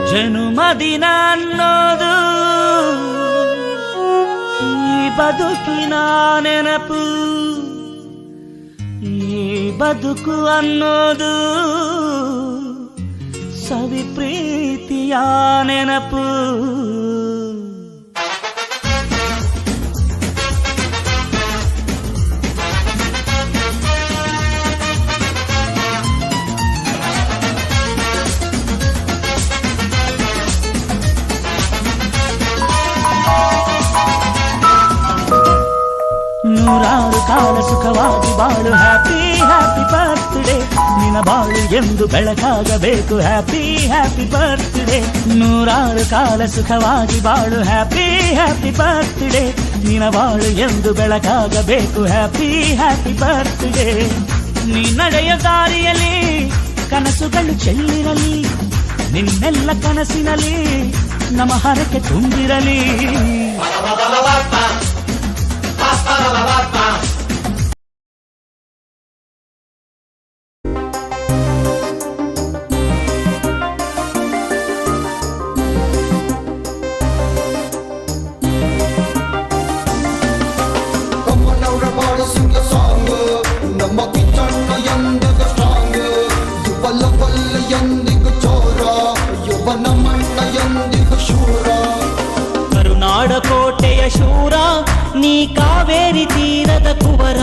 ಜನುಮದಿನ ಅನ್ನೋದು ಈ ಬದುಕಿನ ನೆನಪು, ಈ ಬದುಕು ಅನ್ನೋದು ಸವಿ ಪ್ರೀತಿಯ ನೆನಪು. ನೂರಾರು ಕಾಲ ಸುಖವಾಗಿ ಬಾಳು, ಹ್ಯಾಪಿ ಹ್ಯಾಪಿ ಬರ್ತ್ಡೇ, ನಿನ್ನ ಬಾಳು ಎಂದು ಬೆಳಕಾಗಬೇಕು, ಹ್ಯಾಪಿ ಹ್ಯಾಪಿ ಬರ್ತ್ಡೇ. ನೂರಾರು ಕಾಲ ಸುಖವಾಗಿ ಬಾಳು, ಹ್ಯಾಪಿ ಹ್ಯಾಪಿ ಬರ್ತ್ಡೇ, ನಿನ್ನ ಬಾಳು ಎಂದು ಬೆಳಕಾಗಬೇಕು, ಹ್ಯಾಪಿ ಹ್ಯಾಪಿ ಬರ್ತ್ಡೇ. ನೀ ನಡೆಯ ದಾರಿಯಲ್ಲಿ ಕನಸುಗಳು ಚೆಲ್ಲಿರಲಿ, ನಿನ್ನೆಲ್ಲ ಕನಸಿನಲ್ಲಿ ನಮ್ಮ ಹರಕೆ ತುಂಬಿರಲಿ. ಕರುನಾಡ ಕೋಟೆಯ ಶೂರ ನೀ ಕಾವೇರಿ ತೀರದ ಕುವರ,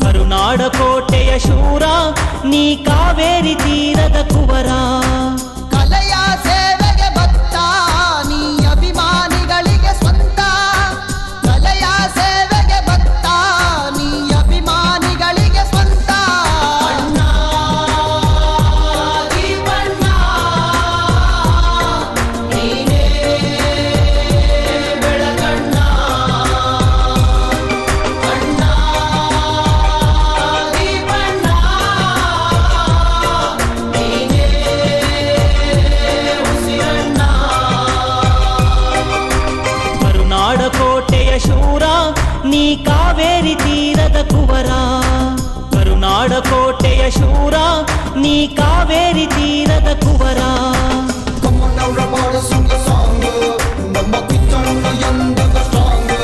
ಕರುನಾಡ ಕೋಟೆಯ ಶೂರ ನೀ ಕಾವೇರಿ ತೀರದ ಕುವರ. ಕಲೆಯ ಸೇವೆಗೆ ಭಕ್ತ ನೀ ಅಭಿಮಾನಿಗಳಿಗೆ ಸ್ವಂತ, ಕಲೆಯ ಸೇವೆಗೆ ಭಕ್ತ ನೀ ಅಭಿಮಾನಿಗಳಿಗೆ ಸ್ವಂತ. ಅಣ್ಣ ದೀಪಣ್ಣ ನೀನೇ ಬೆಳಕಣ್ಣ, ಅಣ್ಣ ದೀಪಣ್ಣ ನೀನೇ ಉಸಿರಣ್ಣ. ಕರುನಾಡ ಕೋಟೆಯ ಶೂರ ನೀ ಕಾವೇರಿ ತೀರದ ಕುವರ, ಕರುನಾಡ ಕೋಟೆಯ ಶೂರ ನೀ ಕಾವೇರಿ ತೀರದ ಕುವರ. ಕಮ್ಮನವರ ಬಾಳ ಸುಂಗ ಸಾಂಗ್, ನಮ್ಮ ಕಿಚ್ಚಣ್ಣ ಎಂದಿಗ ಸ್ಟ್ರಾಂಗ್,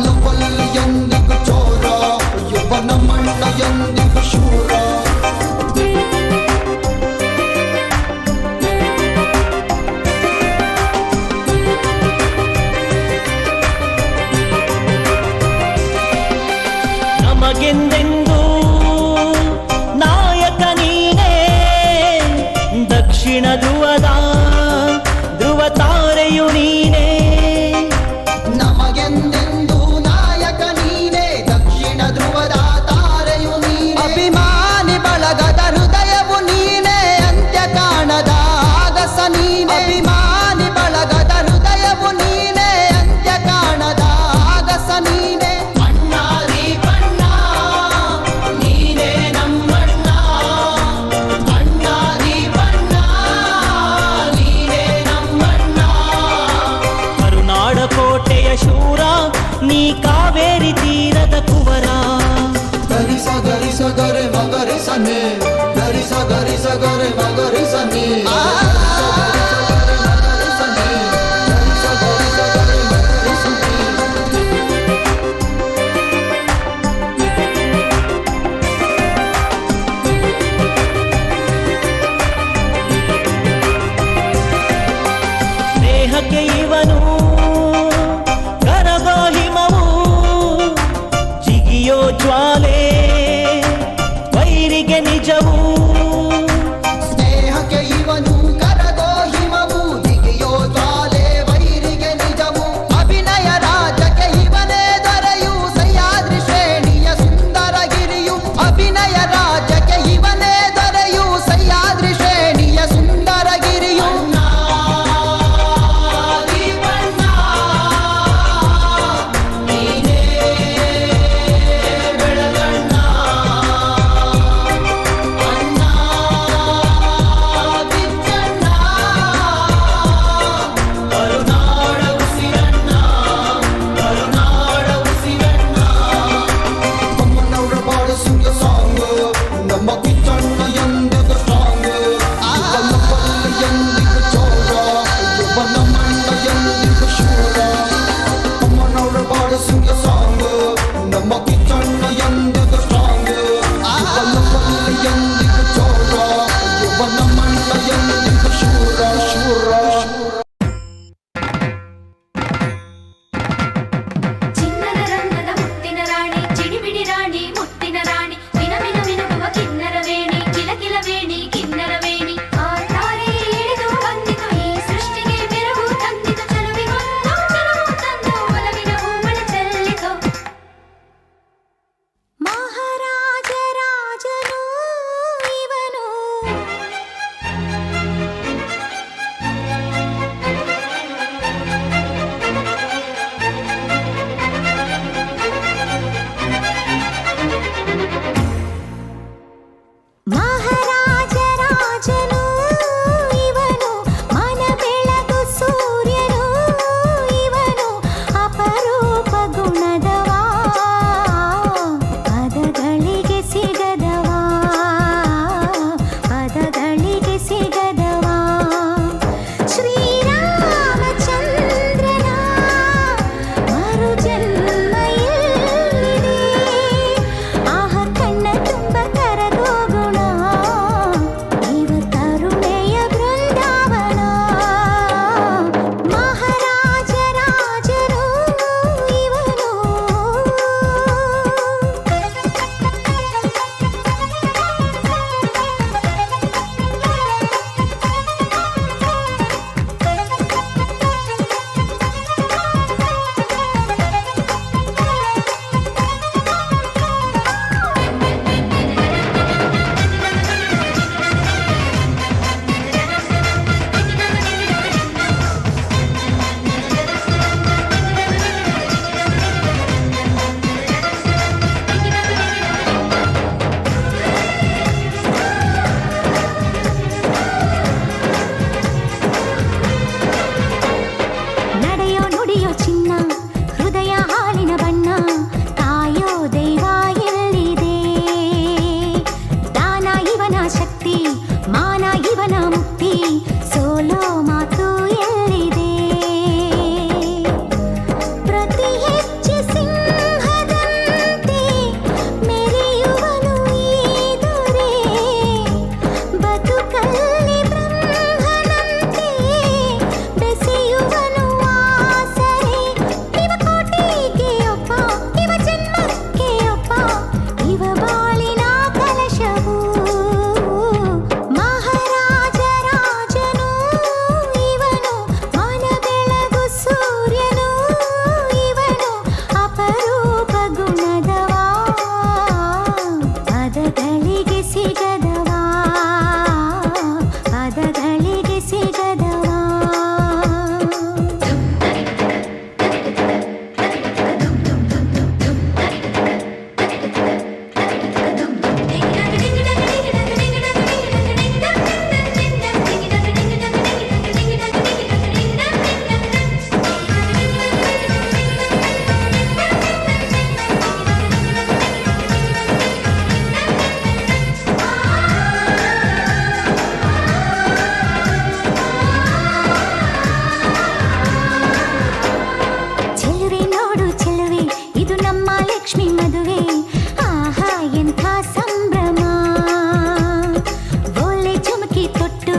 ಯುವಲ ಎಂದಿಗ ಚೋರ, ಯುವ ನಮ್ಮಣ್ಣ ಎಂದಿಗ ಶೂರ. ನಮಗೆಂದೆಂದೂ ನಾಯಕ ನೀನೇ, ದಕ್ಷಿಣ ಧ್ರುವದ ಧ್ರುವ ತಾರೆಯು ನೀನೇ. ನಮಗೆಂದೆಂದು ನಾಯಕ ನೀನೇ, ದಕ್ಷಿಣ ಧ್ರುವದ ತಾರೆಯು ನೀನೇ. ಅಭಿಮಾನಿ ಬಳಗದ ಹೃದಯವು ನೀನೇ, ಅಂತ್ಯ ಕಾಣದ ಆಗಸ ನೀನೇ. ಅಭಿಮಾನಿ ಬಳಗದ ಹೃದಯವು ನೀನೇ, ಅಂತ್ಯ ಕಾಣದ ಆಗಸ ನೀನೇ. ಅಣ್ಣ ದೀಪಣ್ಣ ನೀನೇ ನಮ್ಮಣ್ಣ, ಅಣ್ಣ ದೀಪಣ್ಣ ನೀನೇ ನಮ್ಮಣ್ಣ. ಕರುನಾಡ ಕೋಟೆಯ ಶೂರ ನೀ ಕಾವೇರಿ ತೀರದ ಕುವರ. ಗರಿಸ ಗರಿಸ ಗರೆ ಮಗರಿ ಸನೆ, ಗರಿಸ ಗರಿಸ ಗರೆ ಮಗರಿ ಸನೆ. ಸ್ನೇಹಕ್ಕೆ ಇವನು ಕರಗೋ ಹಿಮವು, ಜಿಗಿಯೋ ಜ್ವಾಲೆ ವೈರಿಗೆ ನಿಜವು. ಸ್ನೇಹಕ್ಕೆ ಇವನು ಕರಗೋ ಹಿಮವು, ದಿಗಿಯೋ ಜ್ವಾಲೆ ವೈರಿಗೆ ನಿಜವು. ಅಭಿನಯ ರಾಜಕ್ಕೆ ಇವನೇ ದೊರೆಯು, ಸಹ್ಯಾದ್ರಿ ಶ್ರೇಣಿಯ ಸುಂದರ ಗಿರಿಯು. ಅಭಿನಯ ರಾಜಕ್ಕೆ ಇವನೇ ದೊರೆಯು, ಸಹ್ಯಾದ್ರಿ ಶ್ರೇಣಿಯ ಸುಂದರ ಗಿರಿಯು. ಅಣ್ಣ ದೀಪಣ್ಣ ಯುವನ ಮಂಡ ಎಂದಿಗೂ ಶೂರ ಅಮ್ಮನವರ ಬಾಳು ಸಿಂಗ ಸಾಂಗ್ ನಮ್ಮ ಕಿಚ್ಚಣ್ಣ ಎಂದಿಗೂ ಸ್ಟ್ರಾಂಗ್ ಯುವನ ಬಲ್ಲ ಎಂದಿಗೂ ಚೋರ ಯುವನ ಮಂಡ ಎಂದಿಗೂ ಶೂರ ಶೂರ ಚಿನ್ನದ ರಂಗದ ಮುತ್ತಿನ ರಾಣಿ ಚಿಡಿಬಿಡಿ ರಾಣಿ ಮುತ್ತಿನ ರಾಣಿ ಮಿನ ಮಿನ ಮಿನುಗುವ ಕಿನ್ನರ ವೇಣಿ ಕಿಲ ಕಿಲ ವೇಣಿ ಕಿನ್ನರ ವೇಣಿ ಆರ್ತಾರೆ ಇಳಿದು ಬಂದಿತು ಈ ಸೃಷ್ಟಿಗೆ ಬೆರಗು ತಂದಿತು ಚಲುವಿಗೊಂದು ಚಲವು ತಂದು ಒಲವಿನ ಹೂಮಳೆ ಚೆಲ್ಲಿತು ಮಹಾರಾಜ ರಾಜನು ಇವನು ಮಹಾರಾಜ ರಾಜನು ಇವನು ಮನ ಬೆಳಗು ಸೂರ್ಯನು ಇವನು ಅಪರೂಪ ಗುಣದವಾ ಪದಗಳಿಗೆ ಸಿಗದವಾ ಪದಗಳಿಗೆ ಸಿಗದವಾ ಶ್ರೀರಾಮಚಂದ್ರನ ಮರು ಜನ್ಮ ಎಲ್ಲಿದೆ ಆಹ ಕಣ್ಣ ತುಂಬ ಕರಗೋಗುಣ ಇವ ತರುಣೆಯ ಬೃಂದಾವನ ಮಹಾರಾಜ ರಾಜನು ಇವನು ನಡೆಯೋ ನುಡಿಯೋ ಚಿನ್ನ ಹೃದಯ ಹಾಲಿನ ಬಣ್ಣ ಕಾಯೋ ದೈವ ಎಲ್ಲಿದೆ ದಾನ ಇವನ ಶಕ್ತಿ ಮಾನ ಇವನ ಮುಕ್ತಿ ಸೋಲೋ ಮಾತು ಎಲ್ಲಿದೆ ಪ್ರತಿ ಹೆಜ್ಜೆ ಸಿಂಹದಂತೆ ಮೆರೆಯುವನು ಈ ದೊರೆ ಬದುಕಲ್ಲಿ ಬ್ರಹ್ಮನಂತೆ ಬೆಸೆಯುವನು ಆಸರೆ ಇವ ಕೋಟಿಗೆ ಒಬ್ಬ ಇವ ಜನ್ಮಕ್ಕೆ ಒಬ್ಬ ಇವ ಬಾಳಿನ ಕಲಶವು ಮಹಾರಾಜ ರಾಜನು ಇವನು ಮನ ಬೆಳಗು ಸೂರ್ಯನು ಇವನು ಅಪರೂಪ ಗುಣದವಾ ಪದಗಳಿಗೆ ಸಿಗದವಾ ಪದಗಳಿಗೆ ಸಿಗದವಾ ಚೆಲುವೆ ನೋಡು ಚೆಲುವೆ ಇದು ನಮ್ಮ ಲಕ್ಷ್ಮಿ ಮದುವೆ ಆಹಾ ಎಂಥ ಸಂಭ್ರಮ ಬೋಲೆ ಚುಮಕಿ ತೊಟ್ಟು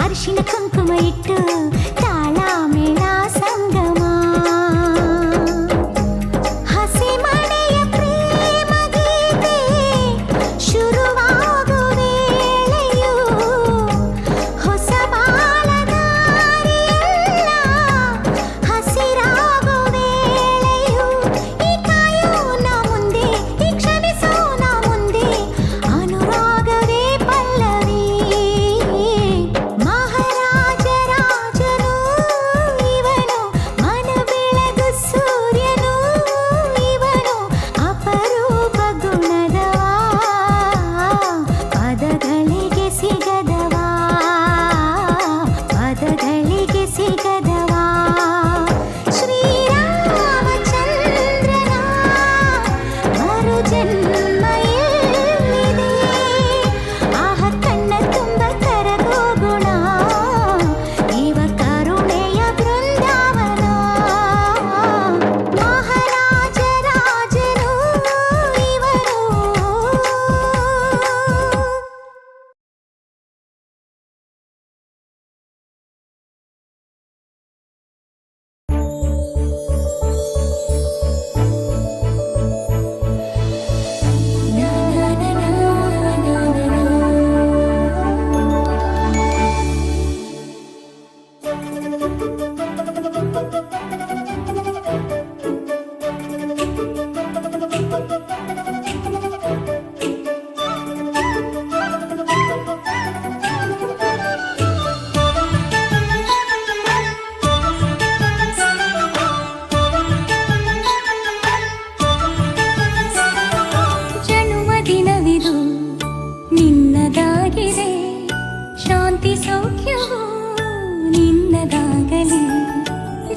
ಅರಿಶಿನ ಕುಂಕುಮ ಇಟ್ಟು ತಾಳ ಮೇಳ ಸಂಗಮ ಹಸಿ ಮಳೆಯ ಪ್ರೇಮ ಗೀತೆ ಶುರುವಾಗು ವೇಳೆಯು ಹೊಸ ಬಾಳದಾರಿಯೆಲ್ಲ ಹಸಿರಾಗು ವೇಳೆಯು ಈ ಕಾಯೋಣ ಮುಂದೆ ಈ ಕ್ಷಮಿಸೋಣ ಮುಂದೆ ಅನುರಾಗವೇ ಪಲ್ಲವಿ ಮಹಾರಾಜ ರಾಜನು ಇವನು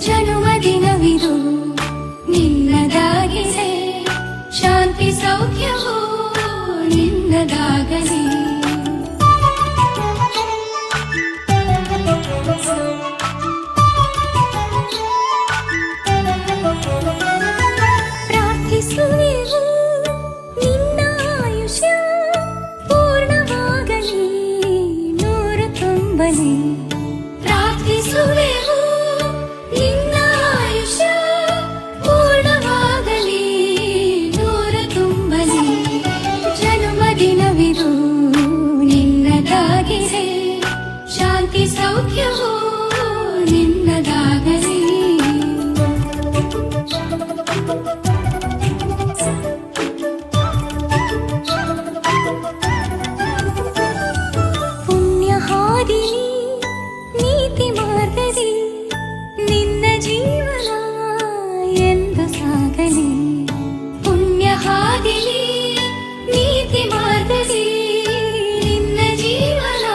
ಜನುಮದಿನವಿದು ನಿನ್ನದಾಗಿದೆ ಶಾಂತಿ ಸೌಖ್ಯವೂ ನಿನ್ನದಾಗಲಿ ಪ್ರಾರ್ಥಿಸುವೆವು ನಿನ್ನ ಆಯುಷ್ಯ ಪೂರ್ಣವಾಗಲಿ ನೂರು ತುಂಬಲಿ ಪ್ರಾರ್ಥಿಸುವೆವು ನಿನ್ನ ಆಯುಷ್ಯ ಪೂರ್ಣವಾಗಲಿ ನೂರು ತುಂಬಲಿ ಜನ್ಮದಿನವಿದು ನಿನ್ನದಾಗಿದೆ ಶಾಂತಿ ಸೌಖ್ಯವೂ ನಿನ್ನದಾಗಲಿ ಪುಣ್ಯ ಹಾದಿಲಿ ನೀತಿ ಮಾರ್ಗದಿ ನಿನ್ನ ಜೀವನ ಎಂದು ಸಾಗಲಿ ಪುಣ್ಯ ಹಾದಿಲಿ ನೀತಿ ಮಾರ್ಗದಿ ನಿನ್ನ ಜೀವನ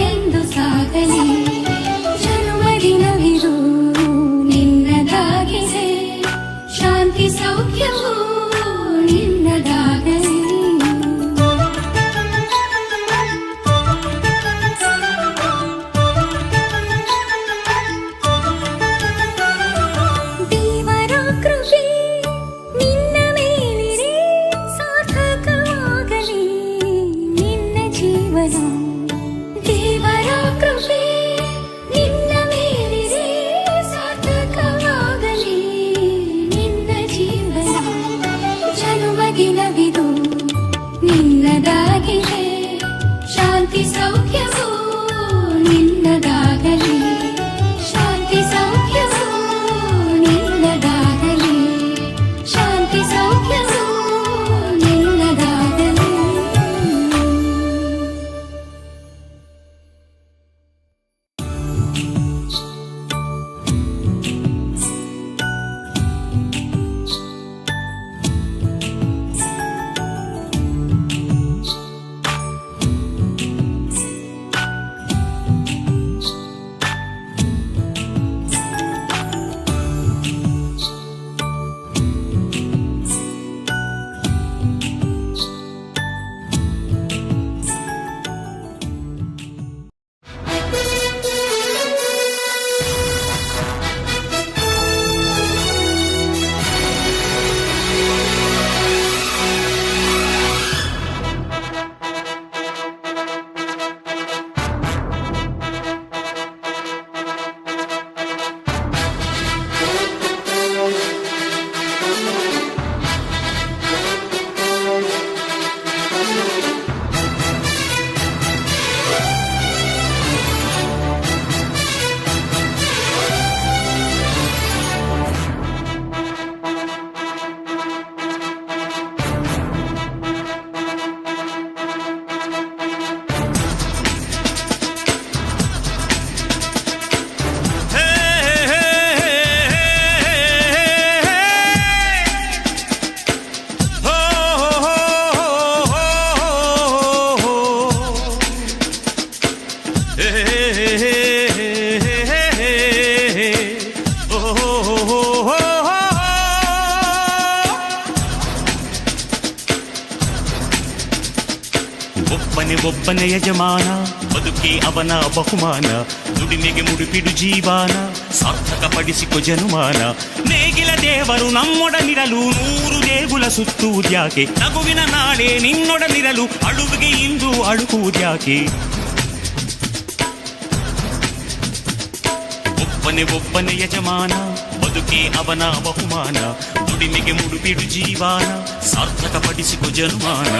ಎಂದು ಸಾಗಲಿ ಜನ್ಮದಿನವಿದು ನಿನ್ನದಾಗಿದೆ ಶಾಂತಿ ಸೌಖ್ಯವೂ ನಿನ್ನದಾಗಲಿ ದೇವರ ಕೃಪೆ ನಿನ್ನ ಮೇಲಿರೆ ಸಾರ್ಥಕವಾಗಲಿ ನಿನ್ನ ಜೀವನ ದೇವರ ಕೃಪೆ ನಿನ್ನ ಮೇಲಿರೆ ಸಾರ್ಥಕವಾಗಲಿ ನಿನ್ನ ಜೀವನ ಜನ್ಮದಿನವಿದು ನಿನ್ನದಾಗಿದೆ ಶಾಂತಿ ಸೌಖ್ಯವೂ ನಿನ್ನದಾಗಲಿ ಶಾಂತಿ ಸೌಖ್ಯವೂ ನಿನ್ನದಾಗಲಿ ಶಾಂತಿ ಸೌಖ್ಯವೂ ನಿನ್ನದಾಗಲಿ ಒಬ್ಬನೇ ಯಜಮಾನ ಬದುಕಿ ಅವನ ಬಹುಮಾನ ದುಡಿಮೆಗೆ ಮುಡುಪಿಡು ಜೀವನ ಸಾರ್ಥಕಪಡಿಸಿಕೊ ಜನುಮಾನ ನೇಗಿಲ ದೇವರು ನಮ್ಮೊಡನಿರಲು ನೂರು ದೇಗುಲ ಸುತ್ತುವುದ್ಯಾಕೆ ನಗುವಿನ ನಾಳೆ ನಿನ್ನೊಡನಿರಲು ಅಳುವಿಗೆ ಇಂದು ಅಳುವುದ್ಯಾಕೆ ಒಬ್ಬನೇ ಯಜಮಾನ ಬದುಕಿ ಅವನ ಬಹುಮಾನ ದುಡಿಮೆಗೆ ಮುಡುಪಿಡು ಜೀವನ ಸಾರ್ಥಕಪಡಿಸಿಕೊ ಜನುಮಾನ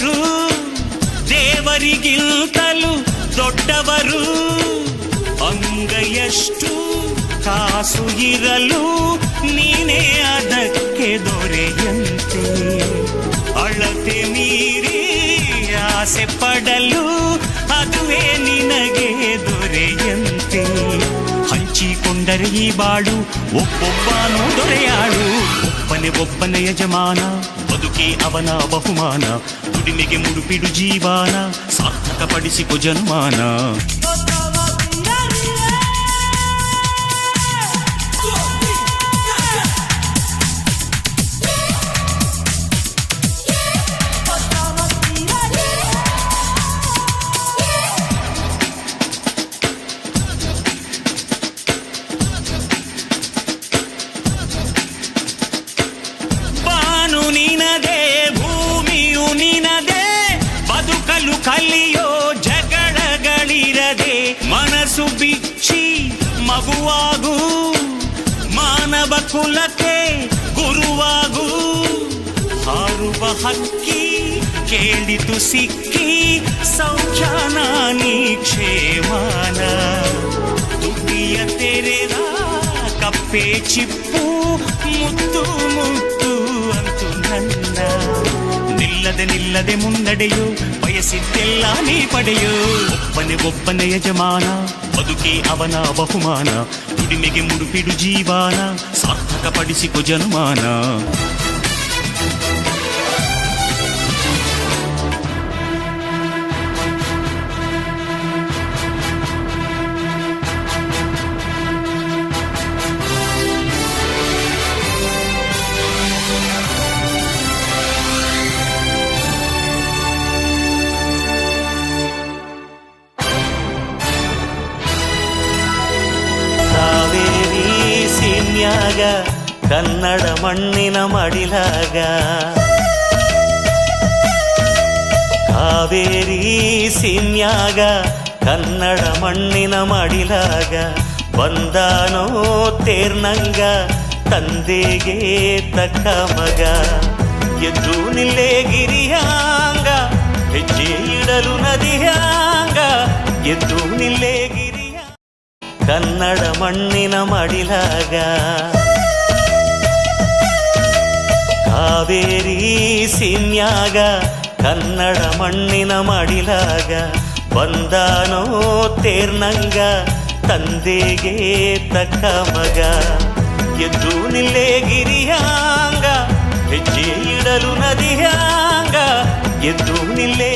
ಯಾರು ದೇವರಿಗಿಂತಲೂ ದೊಡ್ಡವರು ಅಂಗೈಯಷ್ಟು ಕಾಸು ಇರಲು ನೀನೇ ಅದಕ್ಕೆ ದೊರೆಯಂತೆ ಅಳತೆ ಮೀರಿ ಆಸೆ ಪಡಲು ಅದುವೇ ನಿನಗೆ ದೊರೆಯಂತೆ ಹಂಚಿಕೊಂಡರೆ ಈ ಬಾಳು ಒಬ್ಬೊಬ್ಬನು ದೊರೆಯಾಳು ಒಬ್ಬನೇ ಯಜಮಾನ ಬದುಕಿ ಅವನ ಬಹುಮಾನ ದುಡಿಮೆಗೆ ಮುಡುಪಿಡು ಜೀವಾನ ಸಾರ್ಥಕಪಡಿಸಿಕೊ ಜನ್ಮಾನ ನಿನದೇ ಭೂಮಿಯು ನಿನದೇ ಬದುಕಲು ಕಲಿಯೋ ಜಗಳಗಳಿರದೆ ಮನಸ್ಸು ಬಿಚ್ಚಿ ಮಗುವಾಗು ಮಾನವ ಕುಲಕ್ಕೆ ಗುರುವಾಗು ಹಾರುವ ಹಕ್ಕಿ ಕೇಳಿತು ಸಿಕ್ಕಿ ಸೌಖ್ಯಾನ ನೀ ಕ್ಷೇಮಾನ ತುಟಿಯ ತೆರೆದ ಕಪ್ಪೆ ಚಿಪ್ಪು ಮುತ್ತು ಮುತ್ತು ಅಂತು ನನ್ನ ನಿಲ್ಲದೆ ಮುನ್ನಡೆಯು ಬಯಸಿದ್ದೆಲ್ಲ ನೀ ಪಡೆಯು ಒಬ್ಬನೇ ಯಜಮಾನ ಬದುಕಿ ಅವನ ಬಹುಮಾನ ದುಡಿಮೆಗೆ ಮುಡುಪಿಡು ಜೀವಾನ ಸಾರ್ಥಕಪಡಿಸಿಕೊ ಜನ್ಮಾನ ಕನ್ನಡ ಮಣ್ಣಿನ ಮಡಿಲಾಗ ಕಾವೇರಿ ಸೀಮ್ಯಾಗ ಕನ್ನಡ ಮಣ್ಣಿನ ಮಡಿಲಾಗ ಬಂದಾನೋ ತೇರ್ನಂಗ ತಂದೆಗೆ ತಕ್ಕ ಮಗ ಎದ್ದು ನಿಲ್ಲೇ ಗಿರಿಯಾಂಗ ಹೆಜ್ಜೆ ಇಡಲು ನದಿಯಾಂಗ ಎದ್ದು ನಿಲ್ಲೇ ಗಿರಿಯ ಕನ್ನಡ ಮಣ್ಣಿನ ಮಡಿಲಾಗ ಕಾವೇರಿ ಸೀಮ್ಯಾಗ ಕನ್ನಡ ಮಣ್ಣಿನ ಮಡಿಲಾಗ ಬಂದಾನೋ ತೇರ್ನಂಗ ತಂದೆಗೆ ತಕ್ಕ ಮಗ ಎದ್ದು ನಿಲ್ಲೇ ಗಿರಿಯಾಂಗ ಹೆಜ್ಜೆ ಇಡಲು ನದಿಯಾಂಗ ಎದ್ದು ನಿಲ್ಲೇ